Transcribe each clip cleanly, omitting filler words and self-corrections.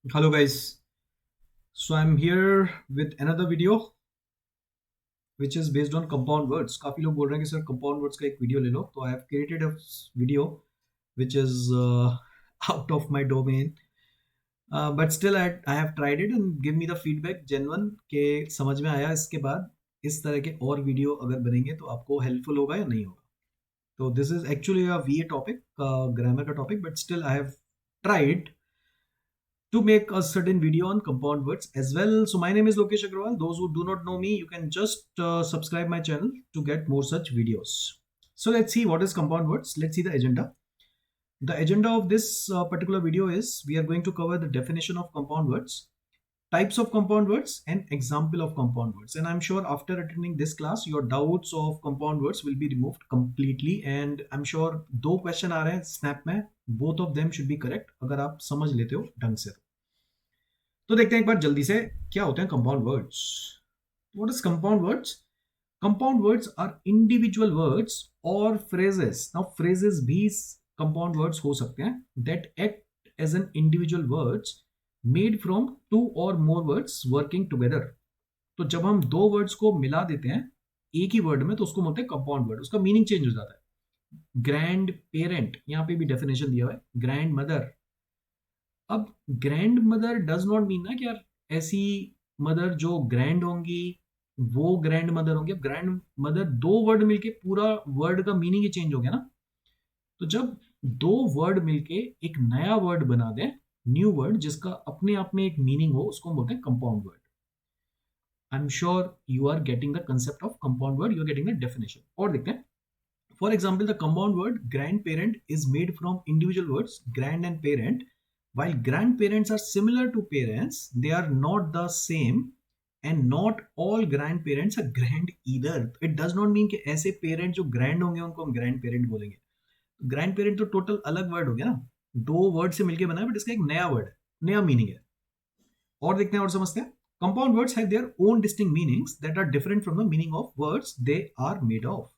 Hello guys, so I'm here with another video which is based on compound words. काफी लोग बोल रहे हैं कि सर compound words का एक वीडियो ले लो, तो I have created a video which is out of my domain, but still I have tried it and give me the feedback genuine के समझ में आया इसके बाद इस तरह के और वीडियो अगर बनेंगे तो आपको हेल्पफुल होगा या नहीं होगा. तो दिस इज एक्चुअली अ वीए टॉपिक, ग्रामर का topic, but still I have tried to make a certain video on compound words as well. So my name is Lokesh Agrawal. Those who do not know me, you can just subscribe my channel to get more such videos. So let's see what is compound words. Let's see the agenda. The agenda of this particular video is we are going to cover the definition of compound words, types of compound words, and example of compound words. And I'm sure after attending this class, your doubts of compound words will be removed completely. And I'm sure दो question आ रहे हैं snap में, both of them should be correct अगर आप समझ लेते हो ढंग से. तो देखते हैं एक बार जल्दी से क्या होते हैं compound words. What is compound words? Compound words are individual words और फ्रेजेस. नाउ फ्रेजेस भी कंपाउंड वर्ड्स हो सकते हैं that act as an individual words made from two और मोर वर्ड्स वर्किंग टुगेदर. तो जब हम दो वर्ड्स को मिला देते हैं एक ही वर्ड में तो उसको बोलते हैं कंपाउंड वर्ड. उसका मीनिंग चेंज हो जाता है. ग्रैंड पेरेंट, यहां पे भी डेफिनेशन दिया हुआ है, ग्रैंड मदर. अब grand mother does not mean ना कि यार ऐसी मदर जो ग्रैंड होंगी वो ग्रैंड मदर होंगी. अब ग्रैंड मदर दो वर्ड मिलके पूरा वर्ड का मीनिंग ही चेंज हो गया ना. तो जब दो वर्ड मिलके एक नया वर्ड बना दें, न्यू वर्ड जिसका अपने आप में एक मीनिंग हो, उसको हम बोलते हैं compound word. I am sure you are getting the concept of compound word, you are getting the definition. और देखते हैं. For example, the compound word grandparent is made from individual words grand and parent. While grandparents are similar to parents, they are not the same, and not all grandparents are grand either. It does not mean कि ऐसे parent जो grand होंगे उनको हम grandparent बोलेंगे. Grandparent तो total अलग word हो गया ना, दो word से मिलके बना है, but इसका एक नया word है, नया meaning है. और देखते हैं और समझते हैं. Compound words have their own distinct meanings that are different from the meaning of words they are made of.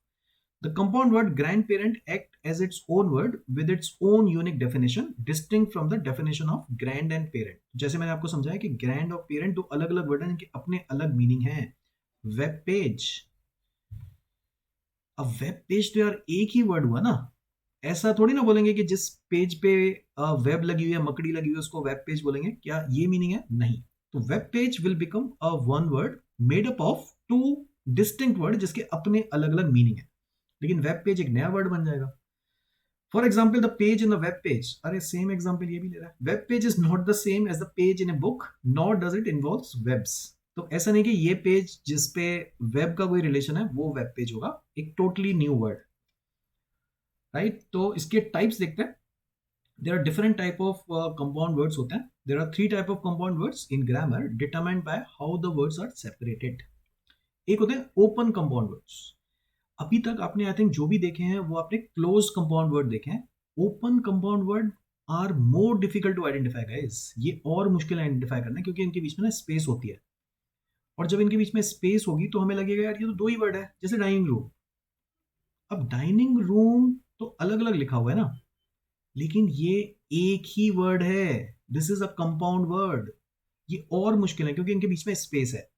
The compound word grandparent act as its own word with its own unique definition, distinct from the definition of grand and parent. जैसे मैंने आपको समझाया कि grand और parent दो अलग अलग word हैं जिनके अपने अलग मीनिंग हैं. वेब पेज, अब वेब पेज तो यार एक ही वर्ड हुआ ना. ऐसा थोड़ी ना बोलेंगे कि जिस पेज पे वेब लगी हुई है, मकड़ी लगी हुई है, उसको वेब पेज बोलेंगे. क्या ये मीनिंग है? नहीं. तो web page will become a one word made up of two distinct word जिसके अपने अलग अलग मीनिंग है. लेकिन वेब पेज एक नया वर्ड बन जाएगा. For example the page in the web page. अरे सेम एग्जाम्पल ये भी ले रहा है. Web page is not the same as the page in a book, not does it involve webs. तो ऐसा नहीं कि ये पेज जिसपे वेब का कोई रिलेशन है वो वेब पेज होगा. एक टोटली न्यू वर्ड, राइट. तो इसके टाइप्स देखते हैं. There are different type of compound words होते हैं. There are three type of compound words in grammar determined by how the words are separated. एक होते हैं ओपन कंपाउंड वर्ड्स. अभी तक आपने आई थिंक जो भी देखे हैं वो आपने क्लोज कंपाउंड वर्ड देखे हैं. Open compound word are more difficult to identify guys. ये और मुश्किल आइडेंटिफाई करना है क्योंकि इनके बीच में ना स्पेस होती है. और जब इनके बीच में स्पेस होगी तो हमें लगेगा यार ये तो दो ही वर्ड है. जैसे डाइनिंग रूम. अब डाइनिंग रूम तो अलग अलग लिखा हुआ है ना, लेकिन ये एक ही वर्ड है. This is a compound word. ये और मुश्किल है क्योंकि इनके बीच में स्पेस है.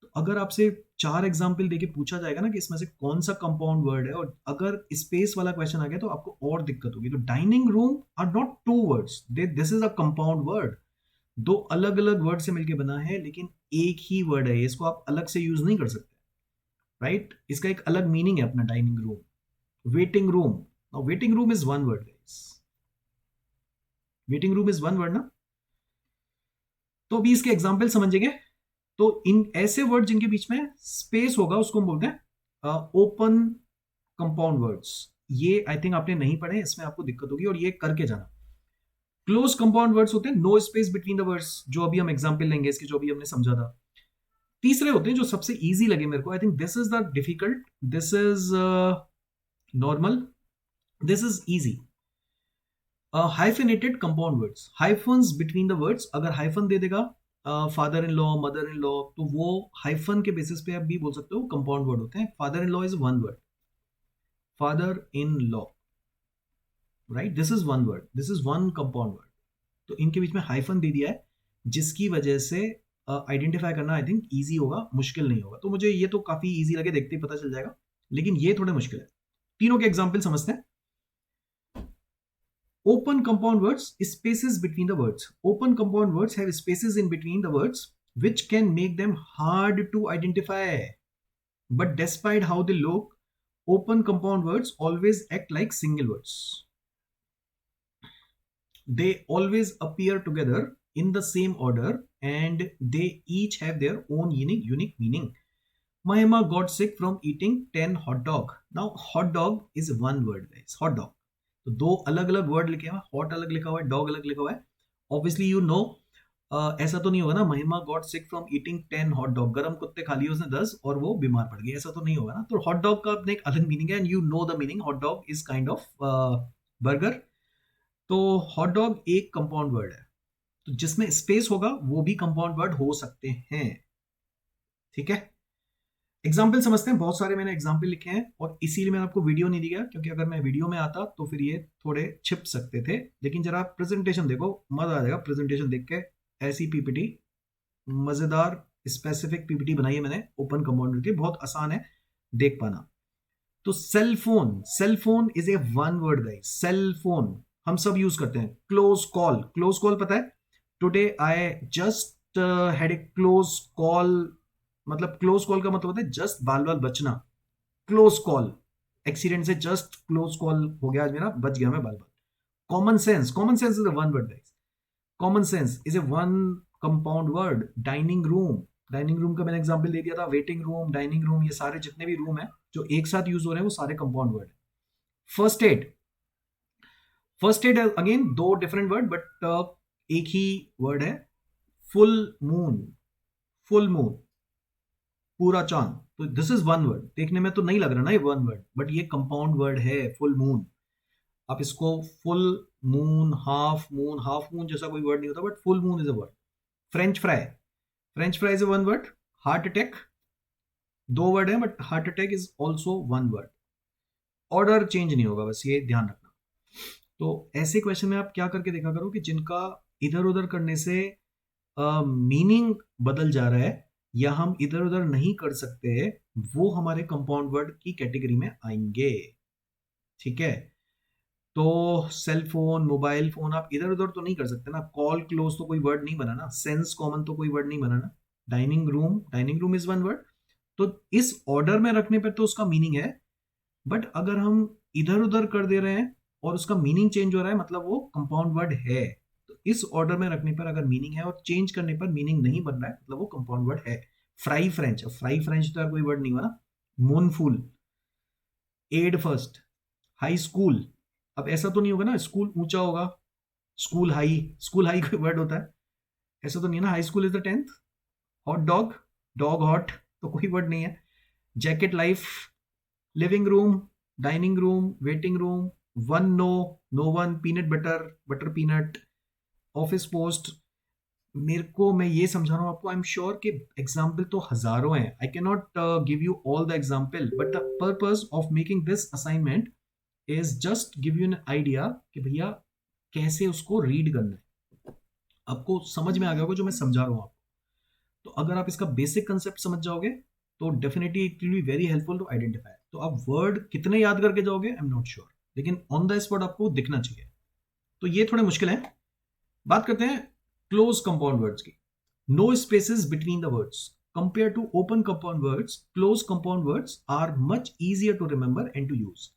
तो अगर आपसे चार एग्जाम्पल देके पूछा जाएगा ना कि इसमें से कौन सा कंपाउंड वर्ड है, और अगर स्पेस वाला क्वेश्चन आ गया तो आपको और दिक्कत होगी. तो dining room are not two words, this is a compound word. दो अलग अलग वर्ड से मिलके बना है लेकिन एक ही वर्ड है. इसको आप अलग से यूज नहीं कर सकते, राइट. इसका एक अलग मीनिंग है अपना. Dining room, waiting room. Waiting room is one word. Waiting room is one word ना. तो अभी इसके एग्जाम्पल समझेंगे. तो इन ऐसे वर्ड जिनके बीच में स्पेस होगा उसको हम बोलते हैं ओपन कंपाउंड वर्ड्स. ये आई थिंक आपने नहीं पढ़े, इसमें आपको दिक्कत होगी और ये करके जाना. क्लोज कंपाउंड वर्ड्स होते हैं no space between the words, जो अभी हम एग्जांपल लेंगे इसके, जो अभी हमने समझा था. तीसरे होते हैं जो सबसे इजी लगे मेरे को. I think this is the difficult, this is normal, this is easy. Hyphenated compound words, hyphens between the words. अगर हाइफन दे देगा father in law, mother in law, तो वो हाइफन के बेसिस पे आप भी बोल सकते हो कंपाउंड वर्ड होते हैं. Father in law is one word, father in law, right. This is one word, this is one compound word. तो इनके बीच में हाइफन दे दिया है जिसकी वजह से आइडेंटिफाई करना आई थिंक ईजी होगा, मुश्किल नहीं होगा। तो मुझे ये तो काफी ईजी लगे, देखते ही पता चल जाएगा, लेकिन ये थोड़े मुश्किल है। तीनों के एग्जाम्पल समझते हैं। Open compound words, spaces between the words. Open compound words have spaces in between the words, which can make them hard to identify. But despite how they look, open compound words always act like single words. They always appear together in the same order and they each have their own unique meaning. Mahima got sick from eating 10 hot dog. Now, hot dog is one word, guys. Hot dog. तो दो अलग अलग word लिखे हुए, hot अलग लिखा हुआ है, डॉग अलग लिखा हुआ है। ऑब्वियसली यू नो, ऐसा तो नहीं होगा ना, महिमा got sick from eating 10 hot dog, गरम कुत्ते खा लिए उसने 10 और वो बीमार पड़ गई, ऐसा तो नहीं होगा ना। तो हॉट डॉग का अपने एक अलग मीनिंग है, and you know the meaning, hot dog is kind of burger. तो हॉट डॉग एक कंपाउंड वर्ड है, तो जिसमें स्पेस होगा वो भी कंपाउंड वर्ड हो सकते हैं। ठीक है, एग्जाम्पल समझते हैं। बहुत सारे मैंने एग्जाम्पल लिखे हैं और इसीलिए मैंने आपको वीडियो नहीं दिया, क्योंकि अगर मैं वीडियो में आता तो फिर ये थोड़े छिप सकते थे। लेकिन जरा प्रेजेंटेशन देखो, मजा आ जाएगा प्रेजेंटेशन देख के। ऐसी पीपीटी, मजेदार स्पेसिफिक पीपीटी बनाई है मैंने ओपन कंपाउंड की, बहुत आसान है देख पाना। तो cell phone, cell phone is a one word guys. Cell phone हम सब यूज करते हैं। क्लोज कॉल, क्लोज कॉल पता है, today I just had a close call. मतलब क्लोज कॉल का मतलब होता है जस्ट बाल बाल बचना। क्लोज कॉल, एक्सीडेंट से जस्ट क्लोज कॉल हो गया आज मेरा, बच गया मैं बाल बाल। Common sense, common sense is a one word guys. Common sense is a one compound word. Dining room, dining room का मैंने एग्जांपल दे दिया था। वेटिंग रूम, डाइनिंग रूम, ये सारे जितने भी रूम है जो एक साथ यूज हो रहे हैं वो सारे कंपाउंड वर्ड है। First aid, first aid again दो डिफरेंट वर्ड बट एक ही वर्ड है। फुल मून, फुल मून, पूरा चांद, तो दिस इज वन वर्ड। देखने में तो नहीं लग रहा ना ये वन वर्ड, बट ये कंपाउंड वर्ड है, फुल मून। आप इसको फुल मून, हाफ मून जैसा कोई वर्ड नहीं होता, but full moon is a word. French fry, french fry is a one word. Heart attack, दो वर्ड है but heart attack is also one word. Order change नहीं होगा, बस ये ध्यान रखना। तो ऐसे क्वेश्चन में आप क्या करके देखा करो कि जिनका इधर उधर करने से मीनिंग बदल जा रहा है या हम इधर उधर नहीं कर सकते, वो हमारे कंपाउंड वर्ड की कैटेगरी में आएंगे। ठीक है, तो सेल फोन, मोबाइल फोन आप इधर उधर तो नहीं कर सकते ना। कॉल क्लोज तो कोई वर्ड नहीं बना ना। सेंस कॉमन तो कोई वर्ड नहीं बना ना। Dining room, dining room is one word. तो इस ऑर्डर में रखने पर तो उसका मीनिंग है, बट अगर हम इधर उधर कर दे रहे हैं और उसका मीनिंग चेंज हो रहा है, मतलब वो कंपाउंड वर्ड है। तो इस ऑर्डर में रखने पर अगर मीनिंग है और चेंज करने पर मीनिंग नहीं बन रहा है, मतलब वो कंपाउंड वर्ड है। फ्राई फ्रेंच, फ्राई फ्रेंच तो यार कोई वर्ड नहीं हुआ ना। Moonful, aid first, high school. अब ऐसा तो नहीं होगा ना स्कूल ऊंचा होगा, स्कूल हाई, स्कूल हाई कोई वर्ड होता है? ऐसा तो नहीं है ना। High school is the 10th। Hot dog, dog hot तो कोई वर्ड नहीं है। Jacket life, living room, dining room, waiting room, one no, no one, peanut butter, butter peanut, office post. मेरे को, मैं ये समझा रहा हूँ आपको, आई एम श्योर कि एग्जाम्पल तो हजारों हैं। I can not give you all the example, but the purpose of making this assignment is just give you an idea कि भैया कैसे उसको रीड करना है। आपको समझ में आ गया होगा जो मैं समझा रहा हूँ आपको। तो अगर आप इसका बेसिक कंसेप्ट समझ जाओगे तो definitely it will be very helpful to identify. तो आप वर्ड कितने याद करके जाओगे आई एम नॉट श्योर, लेकिन ऑन द स्पॉट आपको दिखना चाहिए। तो ये थोड़े मुश्किल है। बात करते हैं क्लोज कंपाउंड वर्ड्स की। No spaces between the words. Compare to open compound words, close compound words are much easier to remember and to use.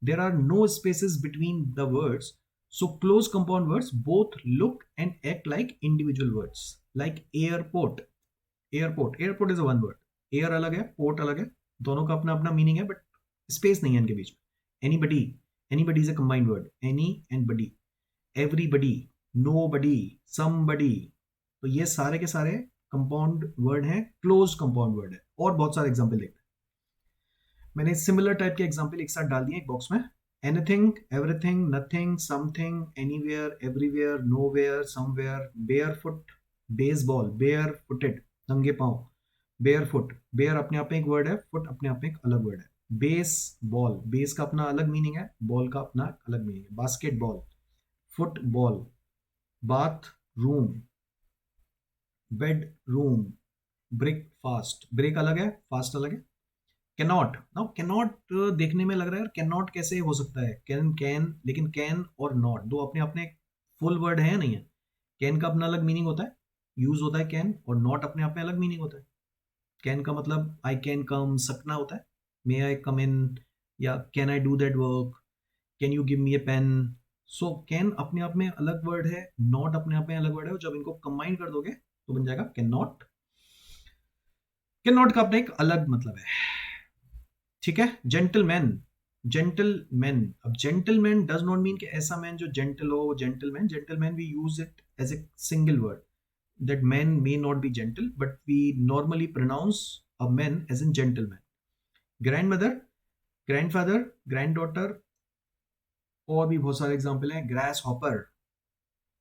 There are no spaces between the words, so close compound words both look and act like individual words. Like airport, airport, airport is a one word. Air अलग है, port अलग है, दोनों का अपना अपना meaning है, but space नहीं है इनके बीच में। Anybody, anybody is a combined word. Any and body, everybody, nobody, somebody. तो ये सारे के सारे कंपाउंड वर्ड हैं, क्लोज कंपाउंड वर्ड है। और बहुत सारे एग्जांपल देखते हैं। मैंने सिमिलर टाइप के एग्जांपल एक साथ डाल दिए एक बॉक्स में। Anything, everything, nothing, something, anywhere, everywhere, nowhere, somewhere. Bare foot, baseball, bare footed, नंगे पांव। बेयर फुट, बेयर अपने आप में एक वर्ड है, फुट अपने आप में एक अलग वर्ड है। बेस बॉल, बेस का अपना अलग मीनिंग है, बॉल का अपना अलग मीनिंग है। Basketball, football, bath room, bedroom, breakfast, break अलग है, फास्ट अलग है। कैनॉट, नाउ कैनॉट देखने में लग रहा है यार कैनॉट कैसे हो सकता है, कैन, लेकिन कैन और नॉट दो अपने अपने फुल वर्ड है या नहीं है। कैन का अपना अलग मीनिंग होता है, यूज होता है कैन, और नॉट अपने आप में अलग मीनिंग होता है। कैन का मतलब आई कैन कम, सकना होता है, मे आई कम इन, या can I do that work, can you give me a pen. So can अपने आप में अलग वर्ड है, नॉट अपने आप में अलग वर्ड है, और जब इनको कंबाइन कर दोगे तो बन जाएगा कैन नॉट। कैन नॉट का अपना एक अलग मतलब है, ठीक है। जेंटलमैन, जेंटलमैन, अब जेंटलमैन डज नॉट मीन कि ऐसा मैन जो जेंटल हो, gentleman, gentleman we use it as a single word, that men may not be gentle, but we normally pronounce a man as in gentleman. Grandmother, grandfather, granddaughter, और भी बहुत सारे example हैं। Grass hopper,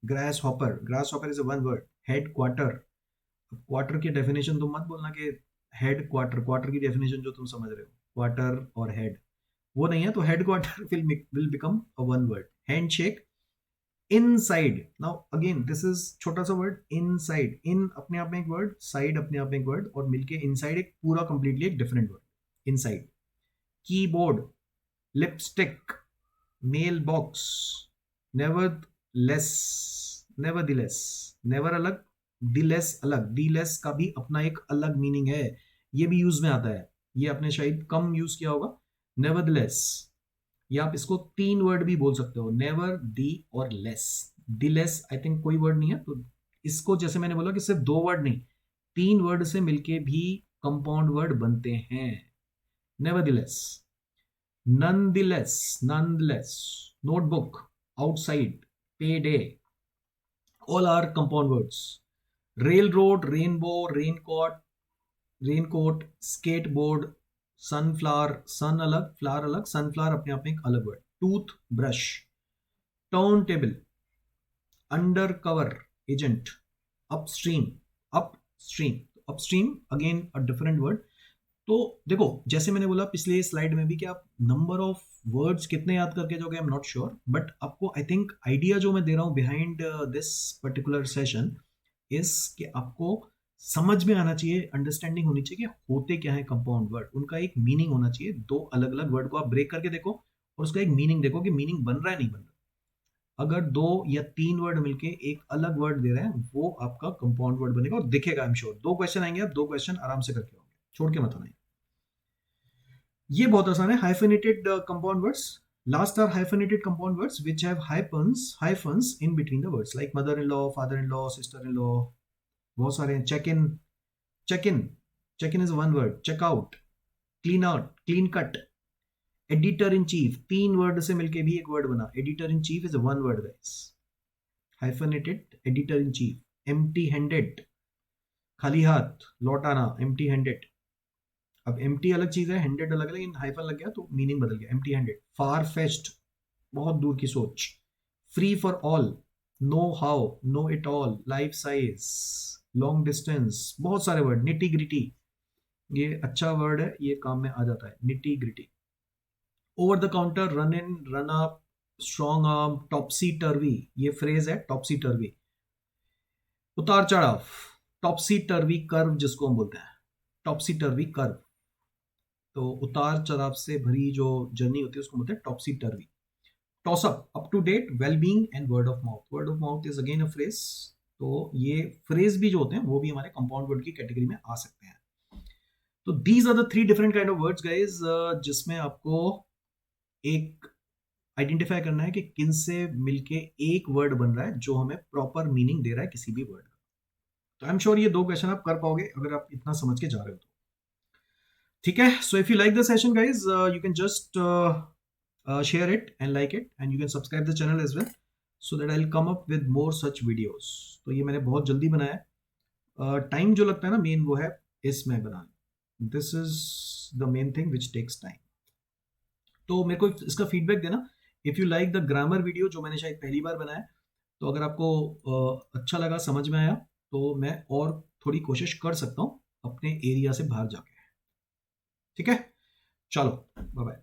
grass hopper, grass hopper is a one word. Head quarter, quarter की definition तुम मत बोलना कि हेड क्वार्टर, क्वार्टर की डेफिनेशन जो तुम समझ रहे हो क्वार्टर और हेड वो नहीं है, तो head quarter will become a one word. Handshake, inside, now again this is छोटा सा वर्ड, इनसाइड, इन अपने आप में एक वर्ड, साइड अपने आप में एक वर्ड, और मिलके इनसाइड एक पूरा कंप्लीटली एक different word, inside. Keyboard, lipstick, mailbox, never less, nevertheless, never अलग, दिलेस अलग, दिलेस का भी अपना एक अलग मीनिंग है, ये भी यूज में आता है, ये आपने शायद कम यूज किया होगा, नेवर दिलेस। या आप इसको तीन वर्ड भी बोल सकते हो, नेवर, दी और less. The less I think कोई वर्ड नहीं है, तो इसको जैसे मैंने बोला कि सिर्फ दो वर्ड नहीं, तीन वर्ड से मिलके भी कंपाउंड वर्ड बनते हैं। Never the less, none the less, none less, notebook, outside, payday, all are compound words. Railroad, rainbow, raincoat, raincoat, skateboard, sunflower, sun अलग, फ्लावर अलग, सनफ्लावर अपने आप में एक अलग word. Toothbrush, turntable, undercover agent, upstream, upstream, upstream again a different word. तो देखो जैसे मैंने बोला पिछले स्लाइड में भी कि आप नंबर ऑफ वर्ड्स कितने याद करके जाओगे, I am not sure, but आपको आई थिंक आइडिया जो मैं दे रहा हूं बिहाइंड दिस पर्टिकुलर सेशन इस कि आपको समझ में आना चाहिए, अंडरस्टैंडिंग होनी चाहिए कि होते क्या है कंपाउंड वर्ड, उनका एक मीनिंग होना चाहिए। दो अलग अलग वर्ड को आप ब्रेक करके देखो और उसका एक मीनिंग देखो कि मीनिंग बन रहा है नहीं बन रहा। अगर दो या तीन वर्ड मिलके एक अलग वर्ड दे रहे हैं वो आपका कंपाउंड वर्ड बनेगा और दिखेगा, आई एम श्योर। दो क्वेश्चन आएंगे, आप दो क्वेश्चन आराम से करके होंगे, छोड़ के मत आना। ये बहुत आसान है। Hyphenated compound words, last are hyphenated compound words which have hyphens in between the words, like mother in law, father in law, sister in law, बहुत सारे हैं। Check in, check in, check in is one word. Check out, clean out, clean cut, editor in chief, तीन word से मिलके भी एक word बना, editor in chief is one word guys, hyphenated editor in chief. Empty handed, खाली हाथ, लौट आना, एम्प्टी हैंडेड। अब एम्प्टी अलग चीज है, हैंडेड अलग है, लेकिन हाइफन लग गया तो मीनिंग बदल गया, एम्प्टी हैंडेड। फार फेस्ट, बहुत दूर की सोच। Free for all, know how, know it all, life size, long distance, बहुत सारे वर्ड। निटी ग्रिटी, ये अच्छा वर्ड है, ये काम में आ जाता है, nitty gritty. Over the counter, run in, run up, strong arm, topsy turvy, ये फ्रेज है टॉपसी टर्वी। उतार चढ़ाव, टॉपसी टर्वी कर्व जिसको हम बोलते हैं, टॉपसी टर्वी कर्व। तो उतार चढ़ाव से भरी जो जर्नी होती है उसको बोलते हैं topsy turvy. Toss up to date, well being and word of mouth. Word of mouth is again a phrase, तो ये फ्रेज भी जो होते हैं वो भी हमारे कंपाउंड वर्ड की कैटेगरी में आ सकते हैं। तो these are the three different kind of words guys, जिसमें आपको एक आइडेंटिफाई करना है कि किन से मिलके एक वर्ड बन रहा है जो हमें प्रॉपर मीनिंग दे रहा है किसी भी वर्ड का। तो आई एम श्योर ये दो क्वेश्चन आप कर पाओगे अगर आप इतना समझ के जा रहे हो तो, ठीक है। So if you like the session guys, you can just share it and like it, and you can subscribe the channel as well so that I'll come up with more such videos। तो ये मैंने बहुत जल्दी बनाया है, time जो लगता है ना मेन वो है इसमें बनाना, this is the main thing which takes time. तो मेरे को इसका फीडबैक देना if you like the grammar video जो मैंने शायद पहली बार बनाया। तो अगर आपको अच्छा लगा, समझ में आया, तो मैं और थोड़ी कोशिश कर सकता हूँ अपने एरिया से बाहर जाके, ठीक है। चलो बाय बाय।